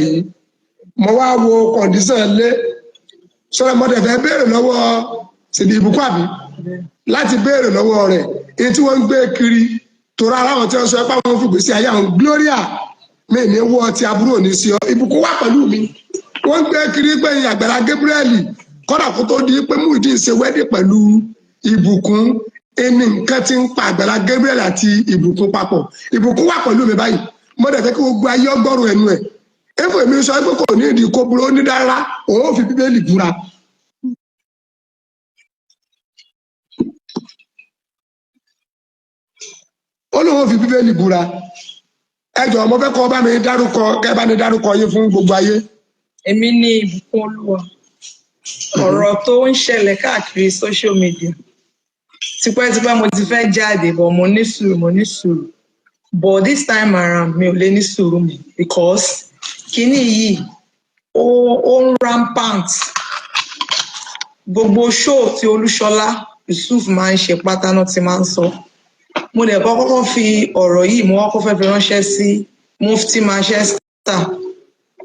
yìí mo wá wo condition lé sọ̀rọ̀ mo dẹ̀ fẹ́ béèrè lọ́wọ́ síbi ìbùkún àbí láti béèrè lọ́wọ́ rẹ̀ èyí tí wọ́n ń gbé kiri torí ara wọn tí wọ́n sọ pé àwọn fìgbésí ayé àwọn Gloria mi ní wọ́ ti àbúrò ní sí ọ ìbùkún wà pẹ̀lú mi wọ́n ń gbé kiri pé Àgbàlá Gabriel kọ́dà kó tó di pé Muyideen ṣe wẹ́dì pẹ̀lú ìbùkún ẹni nǹkan tí ń pa Àgbàlá Gabriel àti ìbùkún papọ̀ ìbùkún wà pẹ̀lú mi báyìí mo dẹ̀ fẹ́ kí gbogbo ayé ọgbọ́rùn ẹnu ẹ̀ éfò èmi sọ pé kò ní ìdí kó burú ó ní dára òun ò fi Bíbélì búra. ó lóun ò fi Bíbélì búra ẹ jọ̀ọ́ mo fẹ́ kọ́ bá mi dárúkọ kẹ́ bá mi dárúkọ yín fún gbogbo ayé. Èmi ni Ìbùkún Olúwa ọ̀rọ̀ tó ń ṣẹlẹ̀ káàkiri social media tipẹ́tipẹ́ mo ti fẹ́ jáde but mo ní sùúrù but this time around mi ò lè ní sùúrù mi because kíní yìí ó ń rampant gbogbo show tí Olúṣọlá Yusuf máa ń ṣe pátá náà ti máa ń sọ mo dẹ̀ kọ́kọ́ fi ọ̀rọ̀ yìí mo kọ́kọ́ fẹ́ fi ránṣẹ́ sí Mufti Manchester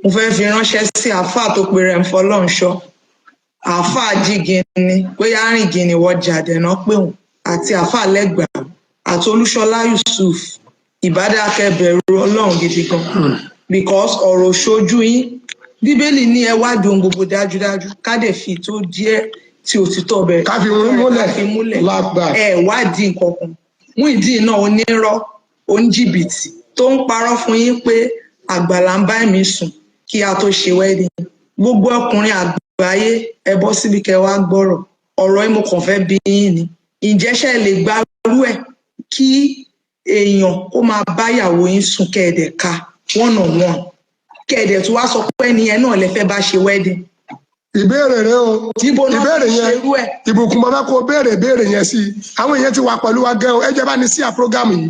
mo fẹ́ fi ránṣẹ́ sí àáfàá tó pe rẹ̀ ń fọlọ́ǹṣọ́ àáfàá jígini bóyá rìngìnì wọjà dẹ̀nà pé wọn àti àáfàá lẹ́gbàá àti Olúṣọlá Yusuf ìbádàkẹ́ bẹ̀rù Ọlọ́run gidi gan because ọ̀rọ̀ ṣojú yín Bíbélì ní ẹ wádìí ohun gbogbo dájúdájú ká dẹ̀ fi tó díẹ̀ tí òtítọ́ bẹ̀rẹ̀ ká fi múlẹ̀ lágbà ẹ wádìí nǹkan kan Muyideen náà onírọ́ oníjìbìtì tó ń parọ́ fún yín pé Àgbàlá ń bá mi sùn kí a tó ṣe wedding gbogbo ọkùnrin àgbáyé ẹ bọ́ síbi kẹ́ wá gbọ́rọ̀ ọ̀rọ̀ yìí mo kàn fẹ́ bi yín ni ìjẹ́ṣẹ́ lè gbárù ẹ̀ kí èèyàn kó máa báyàwó yín sùn kẹ́ẹ̀dẹ̀ ka one on one kẹ́ẹ̀dẹ̀ tó wá sọ pé ẹni yẹn náà lè fẹ́ bá ṣe wedding. ìbéèrè rẹ o ìbéèrè yẹn ìbùkún bàbá kó béèrè yẹn sí àwọn èèyàn ti wà pẹ̀lú wa gẹ́ o ẹ jẹ́ bá ní sí àpọ́gámù yìí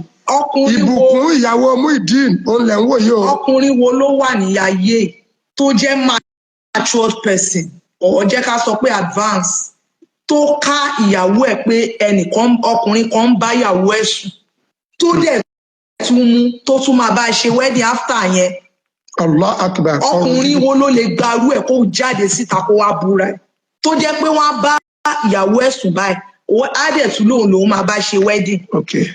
ìbùkún ìyàwó Muyideen òun lẹ̀ ń wò yìí o. ọkùnrin wo ló wà ní ayé tó jẹ́ matured person or jẹ́ ká sọ pé advance tó ká ìyàwó ẹ̀ pé ẹnìkan ọkùnrin kan ń bá ìyàwó ẹ̀ sùn tó dẹ̀ tún mú tó tún máa bá ṣe wedding after yẹn. Allah akbar. ọkùnrin wo ló lè gbarú ẹ̀ kó jáde síta kó wá búra ẹ̀ tó jẹ́ pé wọ́n á bá ìyàwó ẹ̀ sùn báyìí á dẹ̀ tún lòun máa bá ṣe wedding. Okay.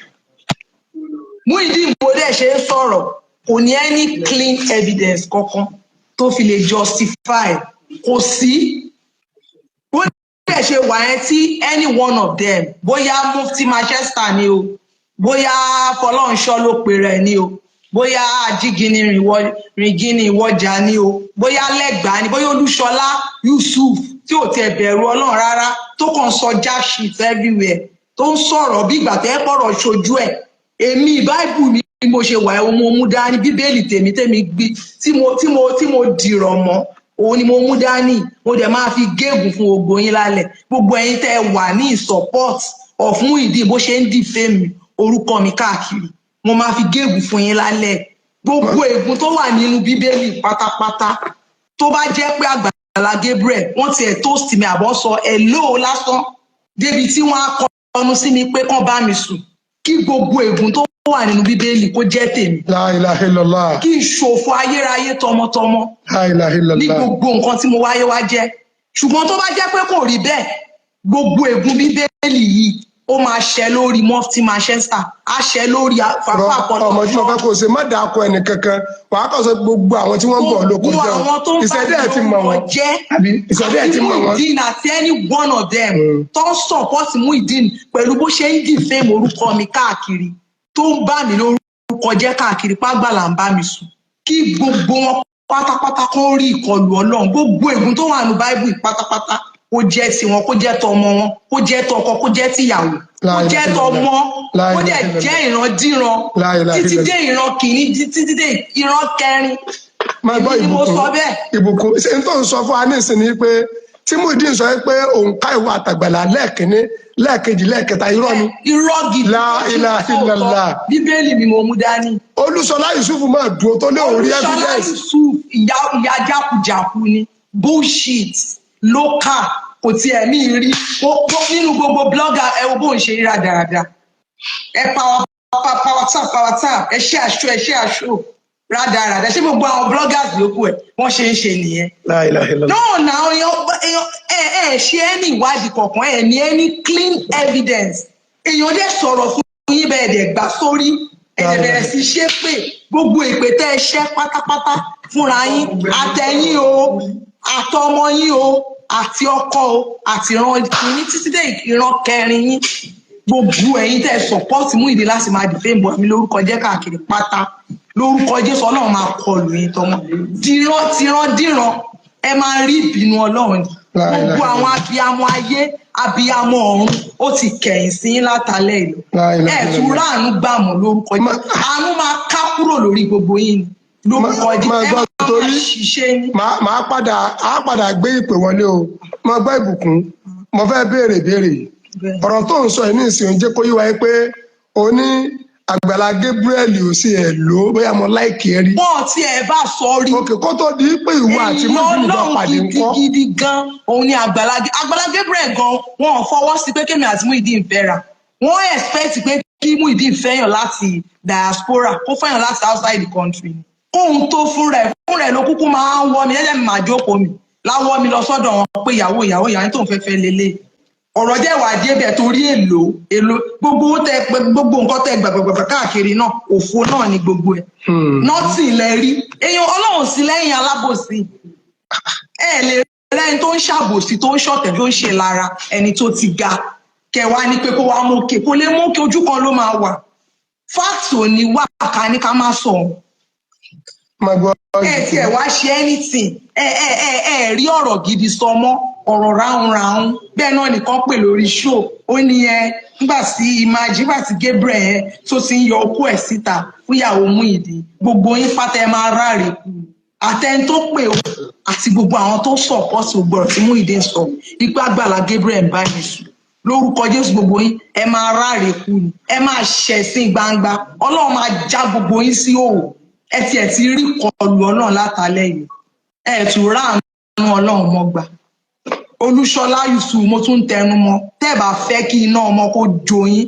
Muyideen bó dẹ̀ ṣe ń sọ̀rọ̀ kò ní any clean evidence kankan tó fi lè justify kò sí bó dẹ̀ ṣe wà yẹn tí any one of them bóyá Mufti Manchester ni o bóyá Fọlọ́runṣọ́ ló pe rẹ̀ ni o bóyá ajígini rìngìnì ìwọjà ni o bóyá lẹ́gbàá ni bóyá Olúṣọlá Yusuf tí ò tẹ bẹ̀rù Ọlọ́run rárá tó kàn sọ jack shit everywhere tó ń sọ̀rọ̀ bí ìgbà tẹ́ pọ̀rọ̀ ṣojú ẹ̀ èmi báìbù mi mo ṣe wà ohun mo mú dání Bíbélì tèmi gbé tí mo dìrọ̀ mọ́ òun ni mo mú dání mo dẹ̀ máa fi gégùn fún gbogbo yín lálẹ́ gbogbo ẹ̀yin tẹ́ wà ní support of Muyideen bó ṣe ń defame orúkọ mi káàkiri mo máa fi gégùn fún yín lálẹ́ gbogbo ègún tó wà nínú Bíbélì pátápátá tó bá jẹ́ pé Àgbàlá Gabriel wọ́n tiẹ̀ toast mi àbọ̀ sọ hello lásán débi tí wọ́n á kọnu sí mi pé kán bá mi sùn kí gbogbo ègún tó wà nínú Bíbélì kó jẹ́ tèmi. La ilaha illallah. kí n ṣòfò ayérayé tọmọtọmọ. La ilaha illallah. ní gbogbo nǹkan tí mo wáyé wá jẹ́ ṣùgbọ́n tó bá jẹ́ pé kò rí bẹ́ẹ̀ gbogbo ègún Bíbélì yìí ó máa ṣẹ lórí Mufti Manchester á ṣẹ lórí Fàfà Àpọ̀tọ̀. ọmọ tí wọn fẹ́ kó ṣe má dáa kọ ẹnì kankan wàá kọ sọ gbogbo àwọn tí wọ́n ń bọ̀ lóko jẹun ìṣẹ̀dá ẹ̀ ti mọ̀ wọ́n ìṣẹ̀dá ẹ̀ ti mọ̀ wọ́n. Muyideen àti any one of them tó ń support Muyideen pẹ̀lú bó ṣe ń defame orúkọ mi káàkiri tó ń bá mi lórúkọ jẹ́ káàkiri pàgbàlà ń bá mi sùn kí gbogbo wọn pátápátá kó rí ìkọlù Ọlọ́run gbogbo ègún tó wà ní Bible pátápátá kó jẹ́ tiwọn kó jẹ́ tọmọ wọn kó jẹ́ tọkọ kó jẹ́ tìyàwó kó jẹ́ tọmọ kó dẹ̀ jẹ́ ìrandíran títí dé ìran kìíní títí dé ìran kẹrin. máa gbọ́ ìbùkún ṣe ń tó ń sọ fún wa nísìnyí pé tí Muyideen sọ pé òun ká ìwà àtàgbàlà lẹ́ẹ̀kínní lẹ́ẹ̀kejì lẹ́ẹ̀kẹta irọ́ ni. irọ́ gidi la ilaha illallah. Bíbélì ni mo mú dání. Olúṣọlá Yusuf máa dúró tó lé òun rí evidence. Olúṣọlá Yusuf ìyá jákujàku ni bullshit local kò tiẹ̀ mí rí nínú gbogbo blogger ẹ wo bó ń ṣe ríra dáradára ẹ power tap ẹ ṣe àṣọ rádaràdà ṣé gbogbo àwọn bloggers lókù ẹ̀ wọ́n ṣe ń ṣe nìyẹn. La ilaha illallah. náà ẹ ṣe ẹni ìwádìí kọ̀ọ̀kan ẹ ní ẹni clean evidence èèyàn dẹ̀ sọ̀rọ̀ fún yín bẹ́ẹ̀ dẹ̀ gbà sórí ẹ̀dẹ̀ bẹ̀rẹ̀ sí ṣe pé gbogbo ìpè tẹ́ ẹ ṣẹ́ pátápátá fúnra yín àtẹ̀yìn o àtọmọ yín o àti ọkọ o àti ìran kìíní títí dé ìran kẹrin yín gbogbo ẹ̀yin tẹ́ ẹ sọpọ́ọ̀tì Muyideen láti máa dìfẹ́ ìbò àmì lórúkọ jẹ́ káàkiri pátá lórúkọ Jésù Ọlọ́run máa kọlù yín tọmọ díran ẹ máa rí ìbínú Ọlọ́run gbogbo àwọn abiyamọ ayé abiyamọ ọ̀run ó ti kẹ̀yìn sí yín látàlẹ́ ìlú ẹ tún ráàánú gbàmọ̀ lórúkọ Jésù àánú máa ká kúrò lórí gbogbo yín lórúkọ Jésù ẹ máa ṣiṣẹ́ ní. màá padà gbé ìpè wọlé o mo gbọ́ ìbùkún mo fẹ́ béèrè ọ̀rọ̀ tó ń sọ yìí ní ìsìn jẹ́ kó yí wáyé pé o ní Àgbàlá Gabriel ò sí ẹ̀ lò ó bóyá mo láìkì ẹ rí. bọ́ọ̀ tí ẹ bá sọ rí. òkè kó tó di pé ìwọ àti Muyideen bá pàdé ńkọ́. gidi gan òun ni Àgbàlá Gabriel gan wọn ò fọwọ́ sí pé kémi àti Muyideen fẹ́ra wọ́n expect pé kí Muyideen fẹ́yàn láti diaspora kó fẹ́yàn láti outside the country ohun tó fún rẹ̀ ló kúkú máa ń wọ́ mi ẹ̀jẹ̀ mi máa jókòó mi láwọ́ mi lọ sọ́dọ̀ wọn pé ìyàwó tó ń fẹ́ lélẹ̀ ọ̀rọ̀ jẹ́ wà débẹ̀ torí èlò gbogbo nǹkan tẹ gbàgbàgbà káàkiri náà òfo náà ni gbogbo ẹ̀ nọ́ọ̀tì ilẹ̀ rí èèyàn Ọlọ́run sí lẹ́yìn alábòsí ẹ lè lẹ́yìn tó ń ṣàbòsí tó ń ṣọ̀tẹ̀ tó ń ṣe lára ẹni tó ti ga kẹwàá ní pé kó wá mú òkè kó lè mú òkè ojú kan ló máa wà fáàtì ò ní wà ká ní ká má sọ ẹ tiẹ̀ wá ṣe anything ẹ rí ọ̀rọ̀ gidi sọ mọ́ ọ̀rọ̀ ráhùnráhùn bẹ́ẹ̀ náà nìkan pè lórí show ó ní nígbà tí nígbà tí Gabriel tó ti ń yọ okó ẹ̀ síta fún ìyàwó Muyideen gbogbo yín pátá ẹ máa ráre kú àtẹni tó pè ó àti gbogbo àwọn tó sọ̀pọ̀sì ògbọ̀rọ̀ tí Muyideen sọ ipá Àgbàlá Gabriel ń bá mi sùn lórúkọ Jésù gbogbo yín ẹ máa ráre kú ni ẹ máa ṣẹ̀sìn gbangba Ọlọ́run máa já gbogbo yín sí òwò ẹ tiẹ̀ ti rí kọlù Ọlọ́run látàlẹ́ yìí ẹ tún ráàánú Ọlọ́run mọ́ gbà Olúṣọlá Yusuf mo tún tẹnu mọ́ tẹ́ bá fẹ́ kí iná ọmọ kó jó yín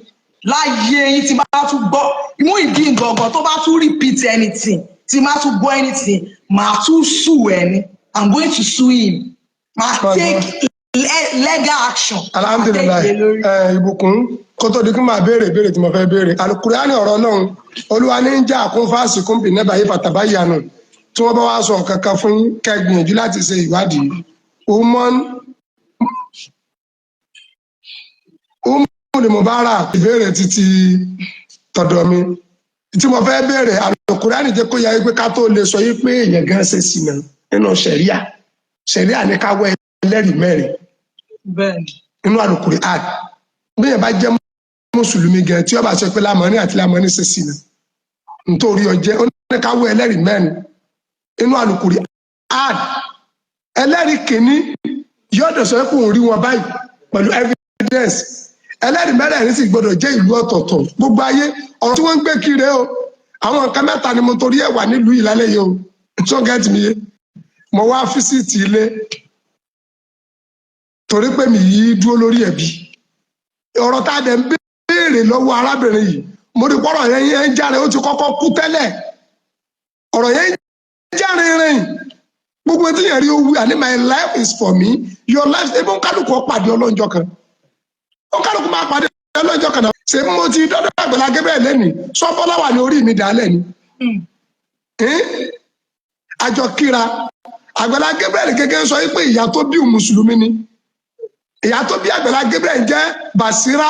láyé yín tí bá tún gbọ́ Muyideen gangan tó bá tún repeat anything tí bá tún gbọ́ anything màá tún sue ẹ ní I'm going to sue him màá take legal action. Alhamdulilayi ìbùkún kó tó di kí n máa béèrè tí mo fẹ́ béèrè Al-Qur'ani ọ̀rọ̀ náà Olúwa ní ń jà kún fásitì kún bìnnẹ́bà yìí fatabayyanu tí wọ́n bá wá sọ nǹkan kan fún kẹ́gbìyànjú láti ṣe ìwádìí Umul Mubarak ìbéèrè títí tọ̀dọ̀ mi tí mo fẹ́ béèrè Al-Qur'ani jẹ́ kó yẹ pé ká tó lè sọ yí pé èèyàn gan ṣe sìnà nínú ṣẹ̀ríà ní ká wọ ẹlẹ́rìí mẹ́rin nínú Al-Qur'ani bí yẹn bá jẹ́ mùsùlùmí gan tí ó bá sọ pé lámọ́ní àti lámọ́ní ṣe sìnà nítorí ọjẹ́ ó ní ká wọ ẹlẹ́rìí mẹ́rin nínú Al-Qur'ani ẹlẹ́rìí kìíní yọ̀dọ̀ sọ pé òun rí wọn báyìí pẹ̀lú evidence ẹlẹ́rìí mẹ́rẹ̀ẹ̀rin sì gbọ́dọ̀ jẹ́ ìlú ọ̀tọ̀ọ̀tọ̀ gbogbo ayé ọ̀rọ̀ tí wọ́n ń gbé kiri o àwọn nǹkan mẹ́ta ni mo torí ẹ̀ wà nílùú ìlàlẹ́ yìí o tó gẹ́tì mi yé mo wá físìtì ilé torí pé mi yìí dúró lórí ẹ̀bí ọ̀rọ̀ tá a dẹ̀ ń béèrè lọ́wọ́ arábìnrin yìí mo rí pọ́rọ̀ yẹn ń járe ó ti kọ́kọ́ kú tẹ́lẹ̀ ọ̀rọ̀ yẹn ń járe rìn gbogbo tí yẹn rí owó àní my life is for me your life ebi kálukú pàdé ọlọ́njọ́ kan kálukú máa pàdé ọlọ́njọ́ kan náà ṣe mo ti dọ́dọ̀ Àgbàlá Gabriel lẹ́nu sọ́fọ́láwà ní orí mi dálẹ̀ ni àjọ kíra Àgbàlá Gabriel gẹ́gẹ́ sọ pé ìyá tó bí mùsùlùmí ni ìyá tó bí Àgbàlá Gabriel jẹ́ Basira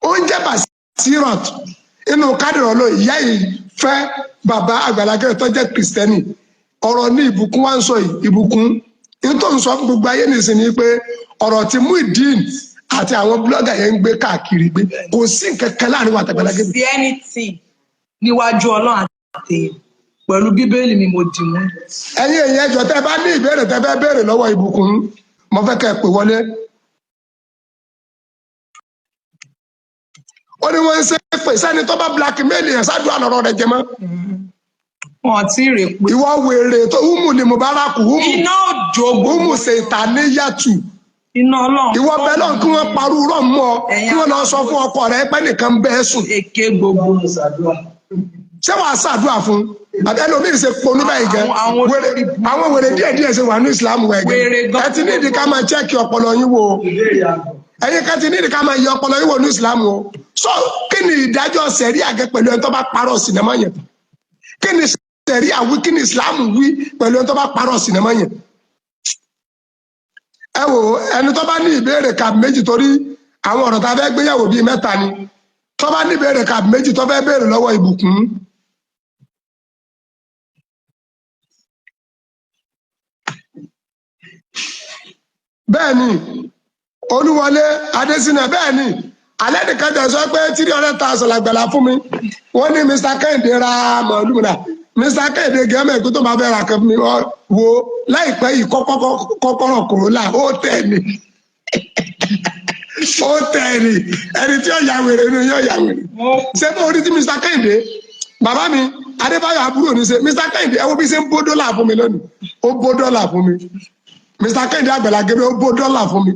ó ń jẹ́ Basirat inú kádìrọ̀ lọ ìyá yìí fẹ́ bàbá Àgbàlá Gabriel tó jẹ́ Kristẹni ọ̀rọ̀ ní ìbùkún wá ń sọ yìí ìbùkún nítorí ń sọ fún gbogbo ayé nìsín ni pé ọ̀rọ̀ tí Muyideen àti àwọn blọ́gà yẹn ń gbé káàkiri gbé kò sí nǹkan kan láàrin wa àtàgbàlá Gabriel. kò sí anything níwájú Ọlọ́run àti pẹ̀lú Bíbélì mi mo dì mú. ẹ̀yin èèyàn ẹjọ́ tẹ́ bá ní ìbéèrè tẹ́ fẹ́ béèrè lọ́wọ́ ìbùkún mo fẹ́ kẹ́ ẹ pè wọlé. ó ní wọ́n ń ṣe pé sẹ́ni tó bá blackmail yẹn ṣáàdùn àlọ́rọ̀ rẹ̀ jẹ mọ́. wọn ti rè pé. ìwọ wèrè tó Umul Mubarak iná òjò gbogbo Umu Seitaniyatu iná Ọlọ́run. ìwọ bẹ́ẹ̀ lọ́n kí wọ́n parú rọ̀ mọ́ ọ kí wọ́n lọ sọ fún ọkọ rẹ pé nìkan bẹ́ẹ̀ sùn. èké gbogbo. ṣé wàá ṣàdúrà fún àbẹ ẹlòmíì ṣe ponú báyìí gan àwọn wèrè díẹ̀ ṣe wà ní Islam wẹ̀ gan ẹ ti nídìí ká máa chẹ́ẹ̀kì ọpọlọ yín wò ẹ̀yin ká ti nídìí ká máa yẹ ọpọlọ yín wò ní Islam o so kí ni ìdájọ́ sẹ̀rí àgẹ pẹ̀lú ẹni tó bá parọ́ sinimá yẹn kí ni sẹ̀rí àwí kí ni Islam wí pẹ̀lú ẹni tó bá parọ́ sinimá yẹn. ẹ wò ẹni tó bá ní ìbéèrè kàbí méjì torí àwọn ọ̀rọ̀ tá a fẹ́ gbéyàwó bíi mẹ́ta ni tó bá ní ìbéèrè kàbí méjì tó fẹ́ béèrè lọ́wọ́ Ìbùkún. bẹ́ẹ̀ ni Olúwọlé Adésínà bẹ́ẹ̀ ni alẹ́ nìkan tẹ̀ sọ pé 300,000 làgbàlá fún mi wọ́n ní Mr. Kẹ́hìndé ra màálù múra Mr. Kẹ́hìndé gẹ́mẹ̀ kó tó máa fẹ́ ra kan fún mi wo láìpẹ́ yìí kọ́kọ́rọ́ Corolla ó tẹ̀ ni ó tẹ̀ ni ẹni tí ó yà wèrè ni yóò yà wèrè ṣé mo rí tí Mr. Kẹ́hìndé bàbá mi Adébáyọ̀ àbúrò ní ṣe Mr. Kẹ́hìndé ẹ wo bí ṣe ń bó dọ́là fún mi lónìí ó bó dọ́là fún mi Mr. Kẹ́hìndé Àgbàlá Gabriel ó bó dọ́là fún mi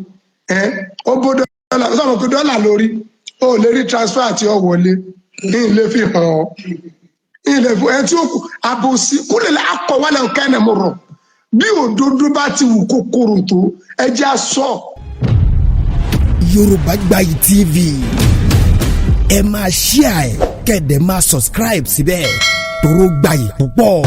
ó bó dọ́là sọ̀rọ̀ pé dọ́là lórí ó lè rí transfer àti ó wọlé ilé fi hàn ọ́ ilé fún ẹ tí ó kù àbòsí kúlẹ̀ akọ̀wálẹ̀ kẹ́nẹ̀ mo rọ̀ bí òdodo bá ti wù kòkòrò tó ẹ jẹ́ àṣọ. Yorùbá Gbayì TV ẹ máa share ẹ kẹ́dẹ̀ máa subscribe síbẹ̀ toró gbayì púpọ̀.